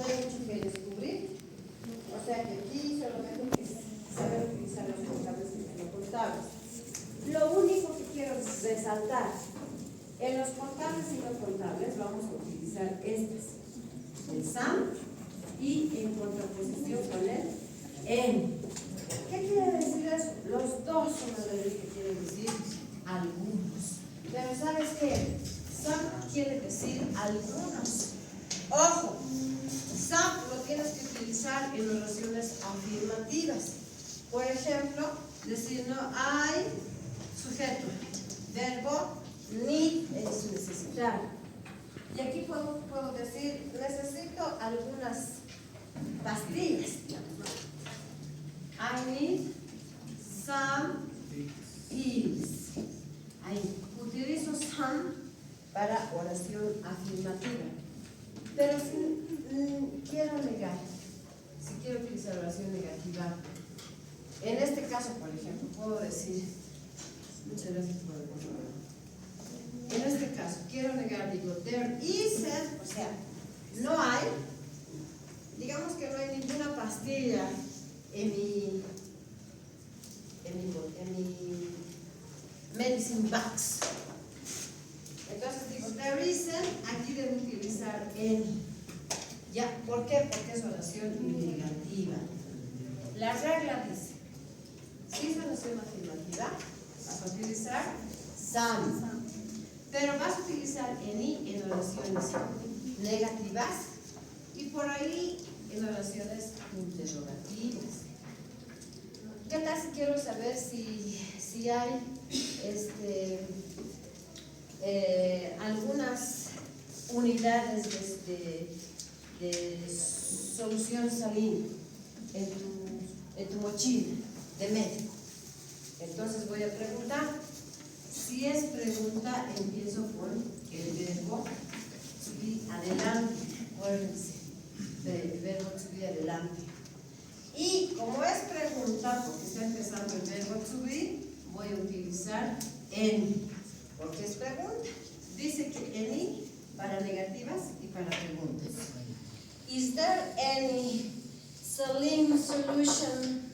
no hay mucho que descubrir. O sea que aquí solamente que saber utilizar los contables y los contables. Lo único que quiero resaltar, en los contables y no contables vamos a utilizar estas, el SAM y en contraposición con el EN. ¿Qué quiere decir eso? Los dos son adverbios que quieren decir algunos. Pero ¿sabes qué? SAM quiere decir algunos. Ojo, SAM lo tienes que utilizar en oraciones afirmativas. Por ejemplo, decir no hay sujeto, verbo need es necesitar. Y aquí puedo decir necesito algunas pastillas. I need some pills. Ahí utilizo some para oración afirmativa. Pero si quiero negar, si quiero utilizar oración negativa, en este caso, por ejemplo, puedo decir, muchas gracias por el control. En este caso, quiero negar, digo, there isn't, o sea, no hay, digamos que no hay ninguna pastilla en mi medicine box. Entonces digo, there isn't, aquí debo utilizar en. ¿Ya? ¿Por qué? Porque es oración negativa. La regla dice, si es oración afirmativa, vas a utilizar some. Pero vas a utilizar en oraciones negativas y por ahí en oraciones interrogativas. ¿Qué tal si quiero saber si hay algunas unidades de solución salina en tu mochila de médico? Entonces voy a preguntar. Si es pregunta, empiezo con el verbo to be adelante. Acuérdense, el verbo to be adelante. Y como es pregunta, porque está empezando el verbo to be, voy a utilizar any, porque es pregunta. Dice que any para negativas y para preguntas. Is there any saline solution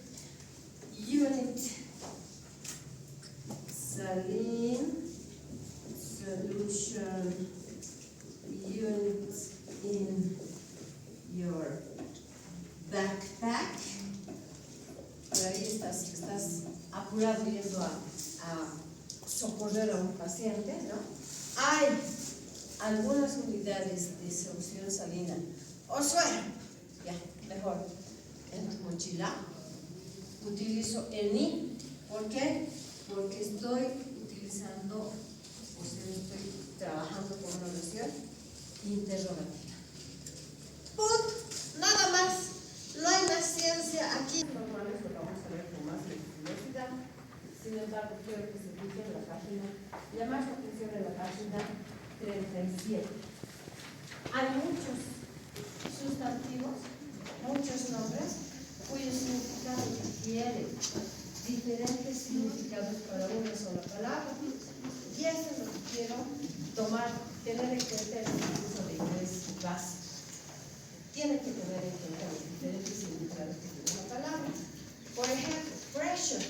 unit? Saline solution unit in your backpack. Por ahí estás apurado yendo a socorrer a un paciente, ¿no? Hay algunas unidades de solución salina o suero, ya, mejor, en tu mochila. Utilizo any. ¿Por qué? Porque estoy utilizando, o sea, estoy trabajando con una oración interrogativa. Punto. Nada más. No hay más ciencia aquí. Normales lo vamos a ver con más velocidad. Sin embargo, quiero que se fijen en la página, llamar su atención en la página 37. Hay muchos sustantivos, muchos nombres, cuyo significado adquiere diferentes significados para una sola palabra. Y eso es lo que quiero tener en cuenta en el curso de inglés básico. Tiene que tener en cuenta los diferentes significados que tiene una palabra. Por ejemplo, pressure.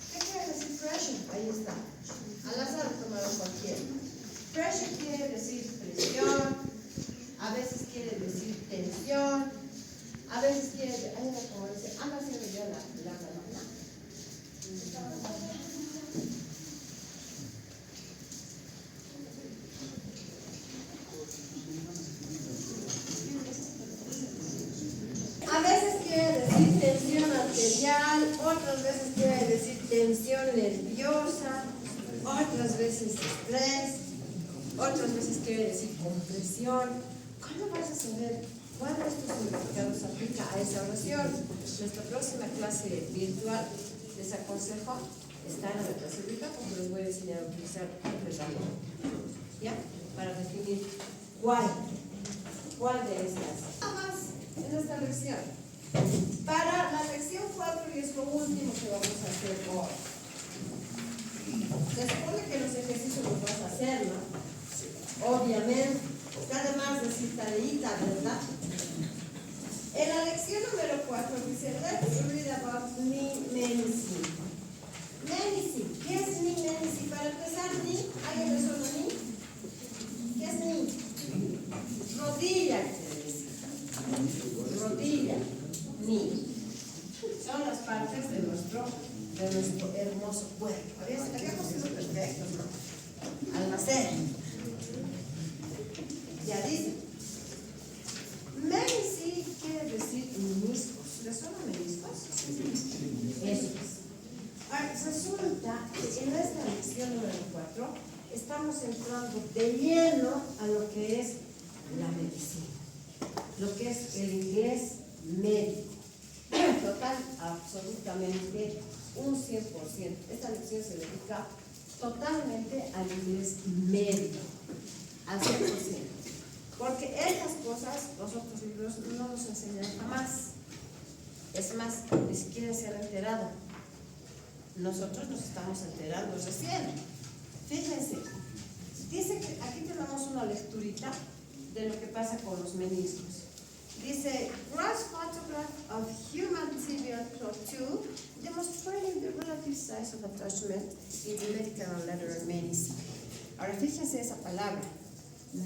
¿Qué quiere decir pressure? Ahí está. Al azar tomaron cualquiera. Pressure quiere decir presión, a veces quiere decir tensión, a veces quiere decir, como dice, anda haciendo ya la. A veces quiere decir tensión arterial, otras veces quiere decir tensión nerviosa, otras veces estrés, otras veces quiere decir compresión. ¿Cómo vas a saber cuál de estos significados se aplica a esa oración? Nuestra próxima clase virtual, les aconsejo estar en la clase virtual porque les voy a enseñar a utilizar el regalo, ¿ya? Para definir cuál de estas. Nada más en esta lección. Para la lección 4, y es lo último que vamos a hacer hoy. Se supone que los ejercicios los vas a hacer, ¿no? Obviamente. Está de más decir tareita, ¿verdad? dice, let's read about menacing. Menacing. ¿Qué es menacing? Para empezar, ¿alguien le suena ni? ¿Qué es rodilla, quiere decir. Rodilla. Son las partes de nuestro hermoso cuerpo. Habíamos sido perfectos, ¿no? Almacén. Ya dice. Menacing quiere decir meniscos. ¿Les suena meniscos? Eso es. Ahora, resulta que en esta lección número 4 estamos entrando de lleno a lo que es la medicina, lo que es el inglés médico. Total, absolutamente un 100%. Esta lección se dedica totalmente al inglés médico, al 100%. Porque estas cosas los otros libros no nos enseñan jamás. Es más, ni siquiera se han enterado. Nosotros nos estamos enterando recién. Fíjense, dice que aquí tenemos una lecturita de lo que pasa con los meniscos. Dice, gross photograph of human tibial claw 2 demonstrating the relative size of attachment in the medical and lateral menisci. Ahora fíjense esa palabra,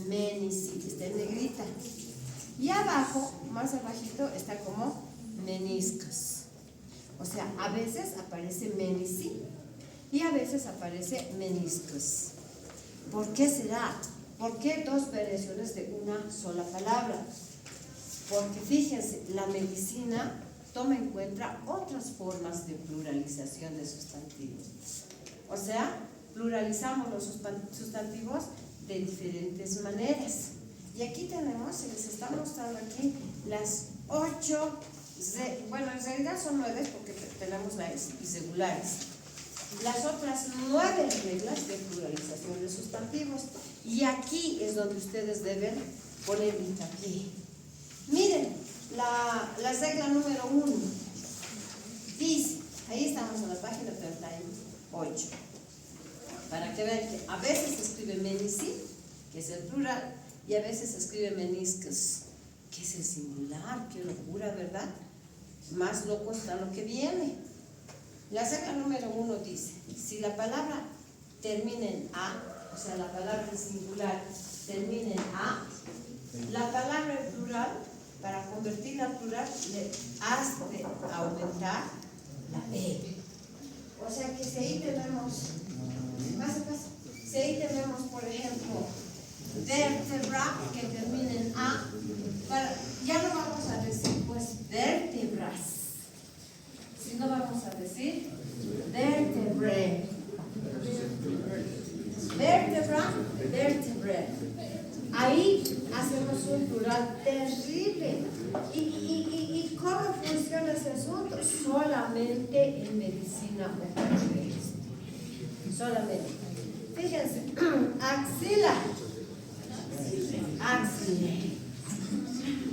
menisci, está en negrita. Y abajo, más abajito, está como meniscos. O sea, a veces aparece menisci y a veces aparece meniscos. ¿Por qué será? ¿Por qué dos variaciones de una sola palabra? Porque fíjense, la medicina toma en cuenta otras formas de pluralización de sustantivos. O sea, pluralizamos los sustantivos de diferentes maneras. Y aquí tenemos, se les está mostrando aquí las 8, bueno, en realidad son 9 porque tenemos las irregulares. Las otras 9 reglas de pluralización de sustantivos. Y aquí es donde ustedes deben poner hincapié. Miren, la regla número 1 dice, ahí estamos en la página 38, para que vean que a veces se escribe menisci, que es el plural, y a veces se escribe meniscos, que es el singular. Qué locura, ¿verdad? Más loco está lo que viene. La regla número 1 dice, si la palabra termina en A, o sea, la palabra en singular termina en A, la palabra en plural, para convertirla en plural, le has de aumentar la E. O sea que si ahí tenemos, si ahí tenemos, por ejemplo, vértebra, que termina en A, ya no vamos a decir, pues, vértebras, sino vamos a decir vértebre. Vértebra, vértebre. Ahí hacemos un plural terrible. ¿Y cómo funciona ese asunto? Solamente en medicina ocurre esto. Solamente. Fíjense, axila, axila,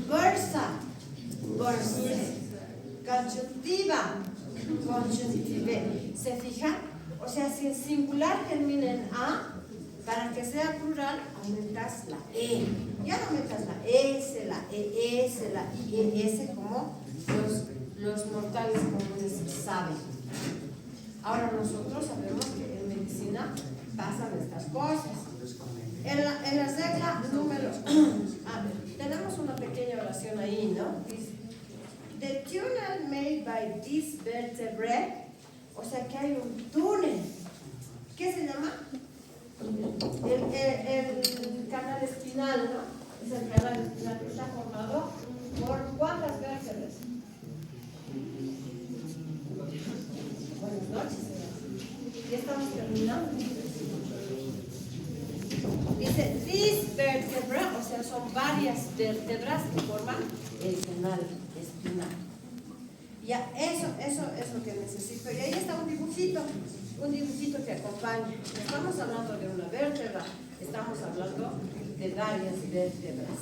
bursa, bursa, conjuntiva, conjuntive. ¿Se fijan? O sea, si el singular termina en A, para que sea plural, aumentas la E. Ya no aumentas la S, la ES, la IES, como los mortales comunes saben. Ahora nosotros sabemos que en medicina pasan estas cosas. En la regla número... tenemos una pequeña oración ahí, ¿no? Dice, the tunnel made by this vertebrae, o sea que hay un túnel. ¿Qué se llama? El canal espinal, ¿no? Es el canal espinal que está formado por ¿cuántas vértebras? Buenas noches. Ya estamos terminando. Dice, this vertebra, o sea, son varias vértebras que forman el canal espinal. Ya, eso es lo que necesito. Y ahí está un dibujito que acompaña. Estamos hablando de una vértebra, estamos hablando de varias vértebras.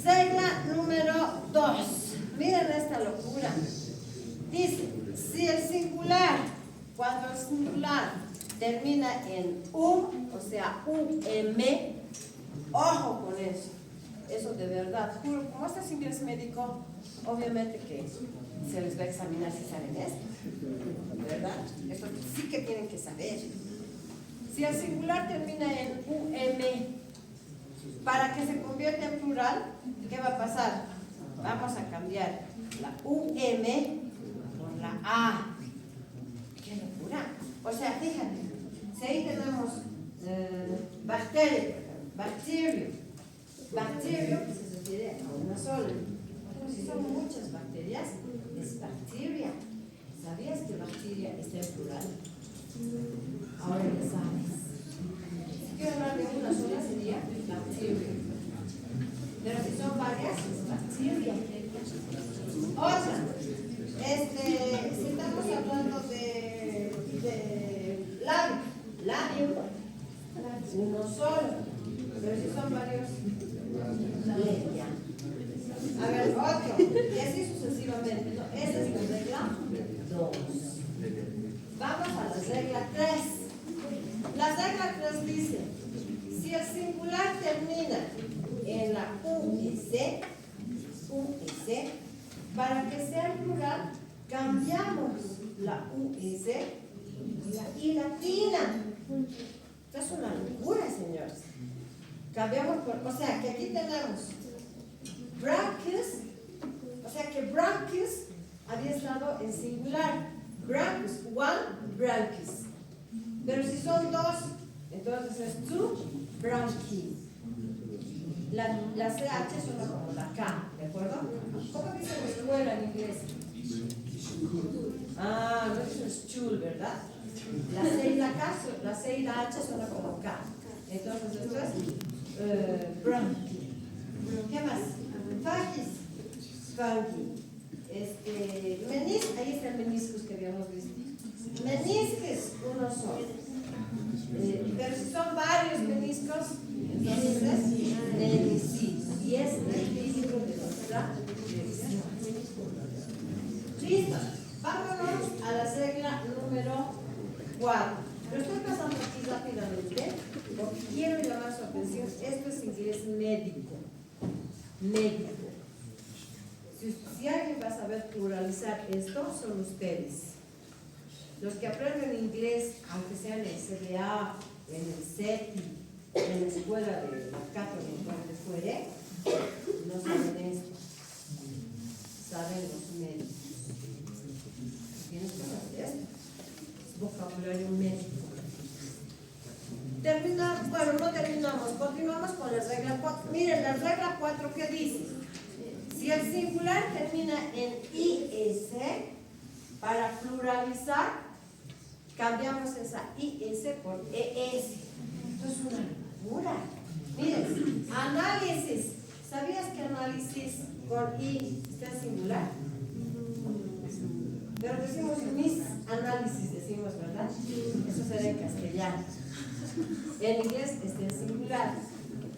Regla número 2. Miren esta locura. Dice, si el singular, cuando el singular termina en o sea, UM, ojo con eso. eso de verdad, juro, como este es inglés médico, obviamente que se les va a examinar si saben esto, ¿verdad? Eso sí que tienen que saber. Si el singular termina en UM, para que se convierta en plural, ¿qué va a pasar? Vamos a cambiar la UM por la A. ¡Qué locura! O sea, fíjate, si ahí tenemos bacterio, que se refiere a una sola. Pero si son muchas bacterias, es bacteria. ¿Sabías que bacteria está en plural? Ahora ya sabes. Si quiero hablar de una sola sería bacteria. Pero si son varias, es bacteria. Otra. Si estamos hablando de labio, uno solo. Pero si son varios, lengua. A ver, otro. Y así sucesivamente. ¿No? Esa es la regla 2. Vamos a la regla 3. La regla 3 dice, si el singular termina en la US, para que sea plural, cambiamos la US la I latina. Esto es una locura, señores. Cambiamos por, o sea, que aquí tenemos branchius, o sea que branchius había estado en singular. Branchius, one branchius. Pero si son dos, entonces es two branchi. La CH suena como la K, ¿de acuerdo? ¿Cómo dice la escuela en inglés? No es stool, ¿verdad? La C y la K, la C y la H suena como K. Entonces esto es bronchi. ¿Qué más? Funky. Ahí está el meniscus que habíamos visto. Meniscus, uno solo. Pero si son varios meniscos, entonces es meniscis. Y es el físico de nuestra dirección. Listo. Vámonos a la regla número 4. Lo estoy pasando aquí rápidamente porque quiero llamar su atención. Esto es inglés médico. Si alguien va a saber pluralizar esto, son ustedes. Los que aprenden inglés, aunque sea en el CDA, en el CETI, en la escuela de la Católica, donde fuere, no saben esto. Saben los médicos. Tienes que saber esto. Es vocabulario médico. No terminamos. Continuamos con la regla 4. Miren, la regla 4, ¿qué dice? Si el singular termina en IS, para pluralizar, cambiamos esa IS por ES. Esto es una locura. Miren, análisis. ¿Sabías que análisis con I está en singular? Pero decimos mis análisis, decimos, ¿verdad? Eso será en castellano. En inglés está en singular.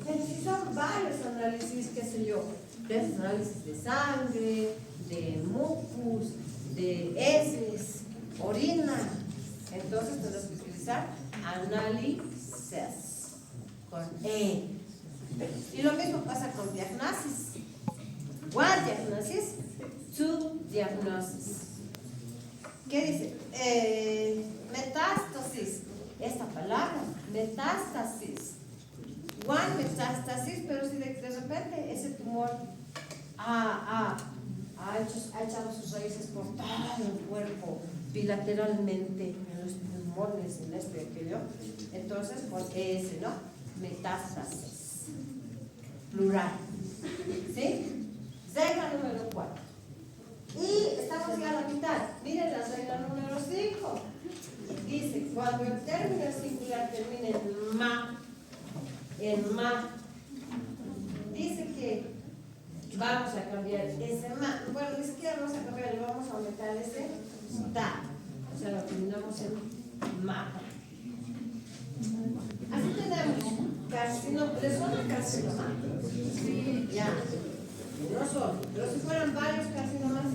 Pero si son varios análisis, qué sé yo, análisis de sangre, de mucus, de heces, orina, entonces tendrás que utilizar análisis con E. Y lo mismo pasa con diagnosis. One diagnosis, two diagnosis. ¿Qué dice? Metástasis. Esta palabra, metástasis. One metástasis, pero si de repente ese tumor ha echado sus raíces por todo el cuerpo, bilateralmente, en los pulmones, en esto y aquello, entonces con ES, ¿no? Metástasis. Plural. ¿Sí? Regla número 4. Y estamos ya a la mitad. Miren la regla número 5. Dice, cuando el término singular termina en ma, dice que vamos a cambiar ese ma. Bueno, ni siquiera vamos a cambiar, le vamos a aumentar ese ta. O sea, lo terminamos en ma. Así tenemos carcinoma. ¿Les suena carcinoma? Sí, ya. No solo, pero si fueran varios carcinomas,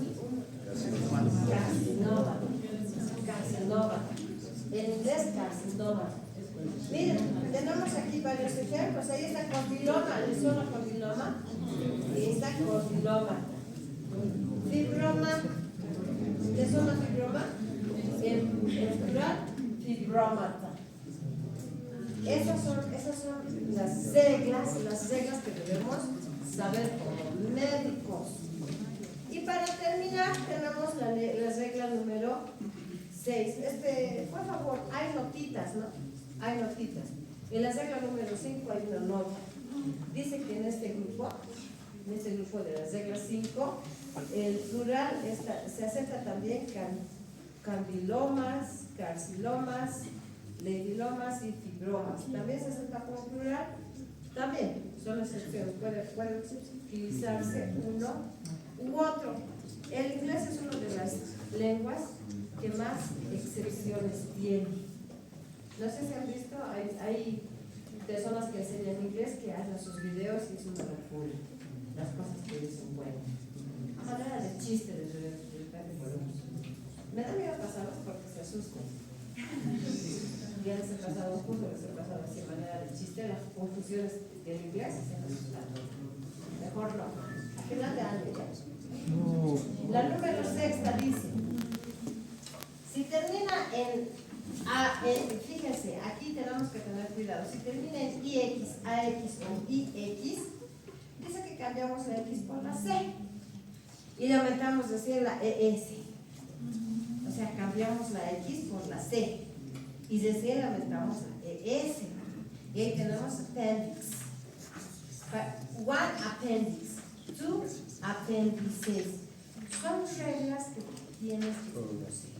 carcinoma. En inglés, carcinoma. Miren, tenemos aquí varios ejemplos. Ahí está condiloma, ¿les suena condiloma? condiloma y esta condilómata. Fibroma, ¿qué son las fibroma? En plural, fibrómata. Esas son las reglas que debemos saber como médicos. Y para terminar tenemos la regla número 6. Por favor, hay notitas, ¿no? Hay notitas. En la regla número 5 hay una nota. Dice que en este grupo de las reglas 5, el plural se acepta también candilomas, carcilomas, leidilomas y fibromas. También se acepta como plural. También son excepciones. Puede utilizarse uno u otro. El inglés es una de las lenguas que más excepciones tiene. No sé si han visto, hay personas que enseñan inglés que hacen sus videos y es una locura. Las cosas que dicen, bueno, a manera de chiste de repente podemos. Me da miedo pasarlos porque se asustan. Ya les he pasado un curso, les he pasado así de manera de chiste, las confusiones del inglés y se han asustado. Mejor no. A final de año ya. La número 6 dice, si termina fíjense, aquí tenemos que tener cuidado, si termina en IX, AX o IX, dice que cambiamos la X por la C y le aumentamos decir la ES. O sea, cambiamos la X por la C y decir le aumentamos la ES. Y ahí tenemos appendix. One appendix, two appendices. Son reglas que tienes que conocer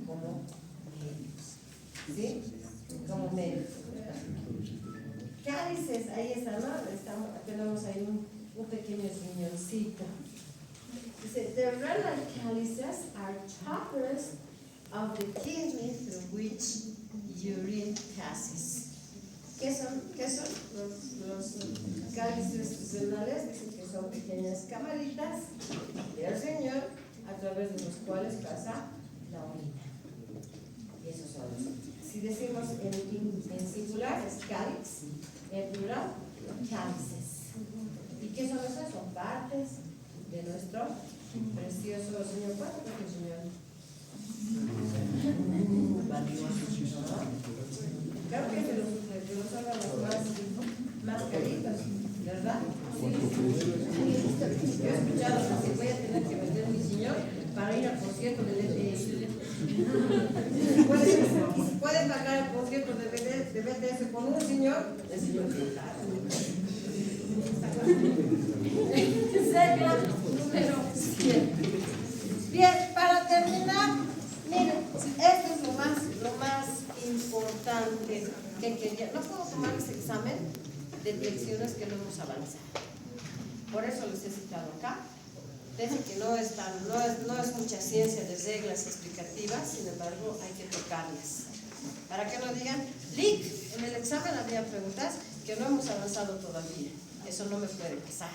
como médico. ¿Sí? Como médico. Cálices, ahí está, ¿no? Tenemos ahí un pequeño riñoncito. Dice, the renal calyces are choppers of the kidney through which urine passes. ¿Qué son? Los cálices renales? Dicen que son pequeñas camaritas del riñón a través de los cuales pasa la orina. Y esos son los. Si decimos en singular es cáliz, en plural, cálices. ¿Y qué son esas? Son partes de nuestro precioso Señor. ¿Cuánto es el Señor? Creo que es de los órganos más caritos, ¿verdad? Sí. Yo he escuchado que voy a tener que vender mi señor para ir al concierto del ETS. Puede pagar el concierto de BTS con un señor, el señor regla número 7. Bien, para terminar, miren, esto es lo más importante que quería. No puedo tomar ese examen de lecciones que no hemos avanzado. Por eso les he citado acá. Dicen que no es mucha ciencia de reglas explicativas, sin embargo hay que tocarlas. Para que no digan, Lick, en el examen había preguntas que no hemos avanzado todavía. Eso no me puede pasar.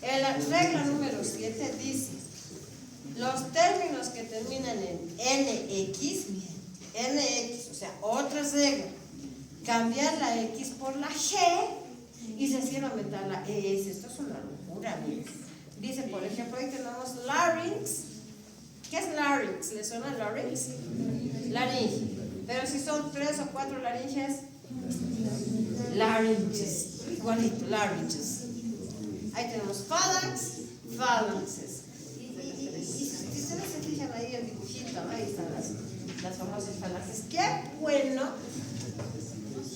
La regla número 7 dice, los términos que terminan en NX, NX, o sea, otra regla, cambiar la X por la G y se cierra aumentar la ES. Esto es una locura, miren. Dice, por ejemplo, ahí tenemos larynx. ¿Qué es larynx? ¿Le suena larynx? Laringe. Pero si son 3 o 4 laringes, larynges. Igualito, larynges. Ahí tenemos phalanx, phalanxes. Y si ustedes se fijan ahí el dibujito, ¿no? Ahí están las famosas falanges. Qué bueno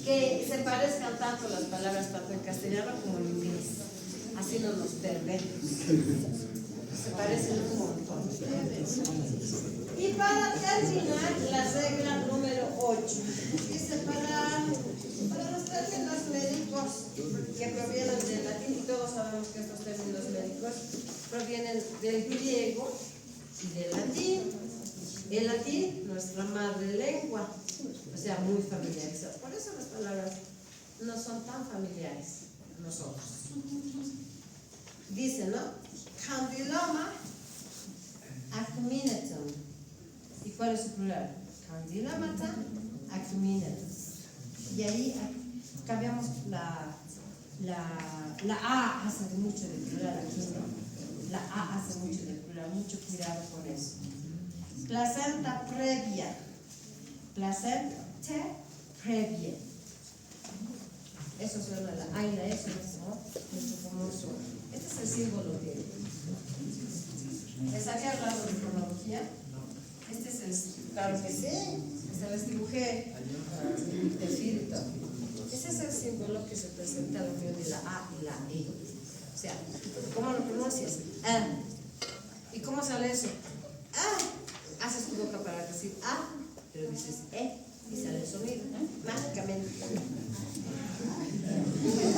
que se parezcan tanto las palabras, tanto en castellano como en inglés. Así no nos perdemos. Se parecen un montón. Y para terminar, la regla número 8. Dice, para los términos médicos que provienen del latín, y todos sabemos que estos términos médicos provienen del griego y del latín. El latín, nuestra madre lengua, o sea, muy familiarizada. Por eso las palabras no son tan familiares a nosotros. Dice, ¿no? Candyloma acuminatum. ¿Y cuál es su plural? Candylomata acuminatum. Y ahí cambiamos la A hace mucho de plural aquí, ¿no? La A hace mucho de plural, mucho cuidado con eso. Placenta previa. Placenta previa. Eso suena la A y la E, ¿no? Nuestro famoso. Este es el símbolo que les había hablado de cronología. Este es el, claro que sí, se les dibujé el perfil y todo. Ese es el símbolo que se presenta a la unión de la A y la E. O sea, ¿cómo lo pronuncias? A. ¿Y cómo sale eso? A. Haces tu boca para decir A, pero dices E y sale el sonido, mágicamente.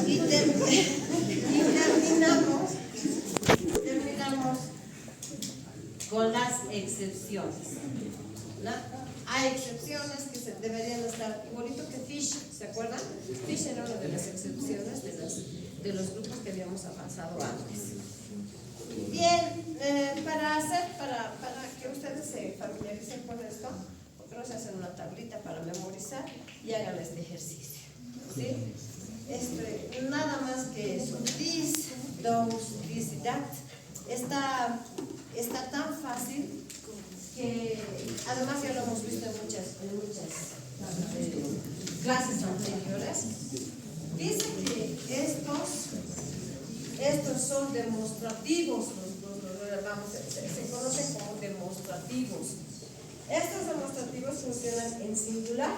Y terminamos con las excepciones, ¿no? Hay excepciones que deberían estar igualito que Fish, ¿se acuerdan? Fish era una de las excepciones de los grupos que habíamos avanzado antes. Bien, para que ustedes se familiaricen con esto, ¿por qué no se hacen una tablita para memorizar y hagan este ejercicio? ¿Sí? Nada más que eso. This, those, this y that. Está tan fácil que además ya lo hemos visto en muchas clases anteriores. Dice que estos son demostrativos, se conocen como demostrativos. Estos demostrativos funcionan en singular,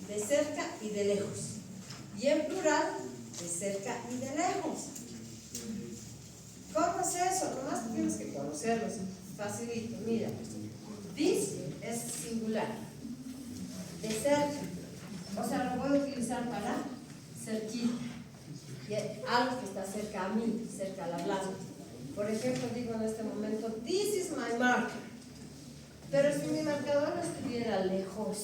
de cerca y de lejos, y en plural, de cerca y de lejos. ¿Cómo es eso? Nomás tienes que conocerlos. Facilito, mira. This es singular, de cerca. O sea, lo voy a utilizar para cerquita. Y algo que está cerca a mí, cerca al hablante. Por ejemplo, digo en este momento, this is my marker. Pero si mi marcador estuviera lejos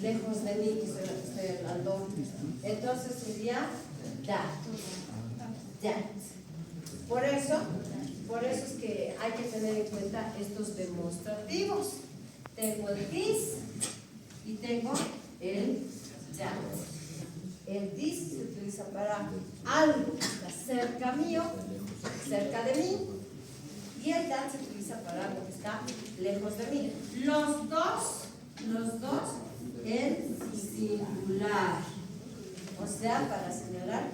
de mí, que soy la que estoy hablando, entonces sería that. Por eso es que hay que tener en cuenta estos demostrativos. Tengo el this y tengo el that. El this se utiliza para algo que está cerca mío, cerca de mí, y el that se utiliza para algo que está lejos de mí. Los dos en singular, o sea, para señalar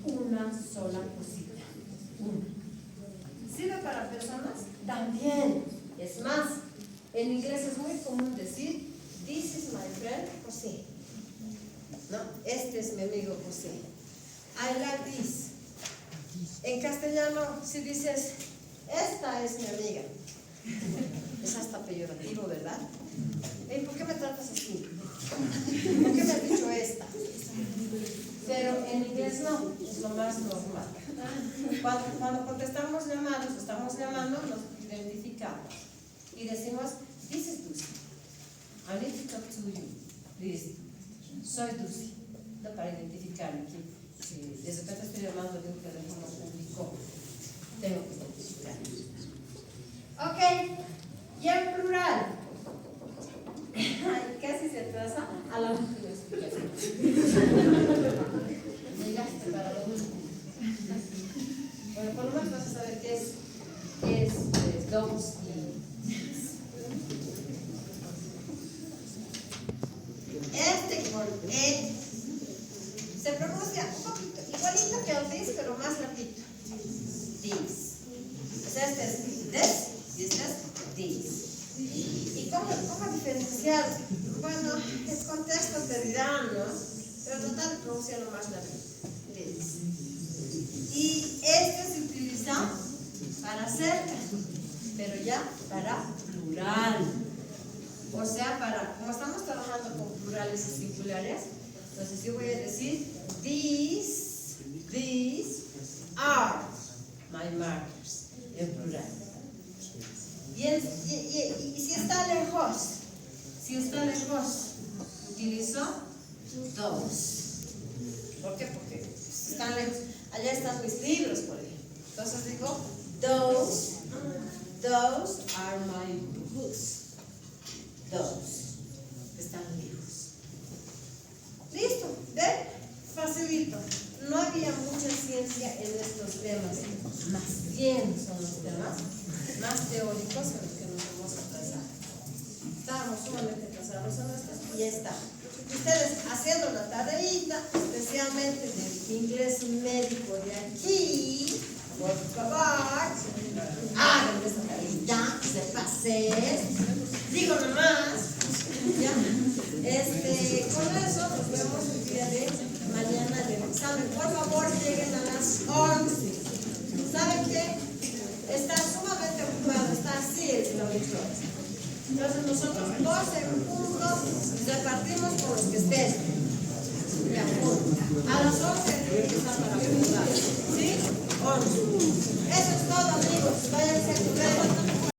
una sola cosita. ¿Sirve para personas? También. Es más, en inglés es muy común decir this is my friend José. ¿No? Este es mi amigo José. I like this. En castellano, si dices esta es mi amiga, es hasta peyorativo, ¿verdad? ¿Y por qué me tratas así? ¿Por qué me has dicho esta? Pero en inglés no, es lo más normal. Cuando contestamos llamados, estamos llamando, nos identificamos y decimos, this is Lucy. I need to talk to you. Please. Soy Lucy. No, para identificarme. Si de repente estoy llamando de un teléfono público, tengo que identificarme. Ok, y en plural. Casi se atrasa a la última explicación. Llegaste para lo último. Bueno, por lo menos vas a saber qué es those y con E se pronuncia un poquito igualito que el this, pero más rapidito. This. O sea, este es this y este es this. ¿Y cómo diferenciar? Bueno, el contexto te dirán, ¿no? Pero tratar de pronunciarlo más rápido. This. Y este se utiliza para cerca, pero ya para plural. O sea, como estamos trabajando con plurales y singulares, entonces yo voy a decir these are my markers en plural. Y si está lejos, utilizo those. ¿Por qué? Porque están lejos. Allá están mis libros, por ejemplo. Entonces digo, those are my books. Those que están lejos. Listo, ¿ven? Facilito. no había mucha ciencia en estos temas, más bien son los temas más teóricos en los que nos hemos atrasado. Estábamos sumamente atrasados en estos y ya está. Ustedes haciendo la tareita, especialmente del inglés médico de aquí, por favor, hagan esa tareita, se pasen, digo nomás, ¿ya? Con eso nos vemos el día de mañana del examen. Por favor, lleguen a las 11. ¿Saben qué? Está sumamente ocupado, está así el auditorio. Entonces nosotros 12 puntos repartimos por los que estén. Ya, a las 11 tiene que estar para apuntar. ¿Sí? 11. Eso es todo, amigos. Váyanse a comer.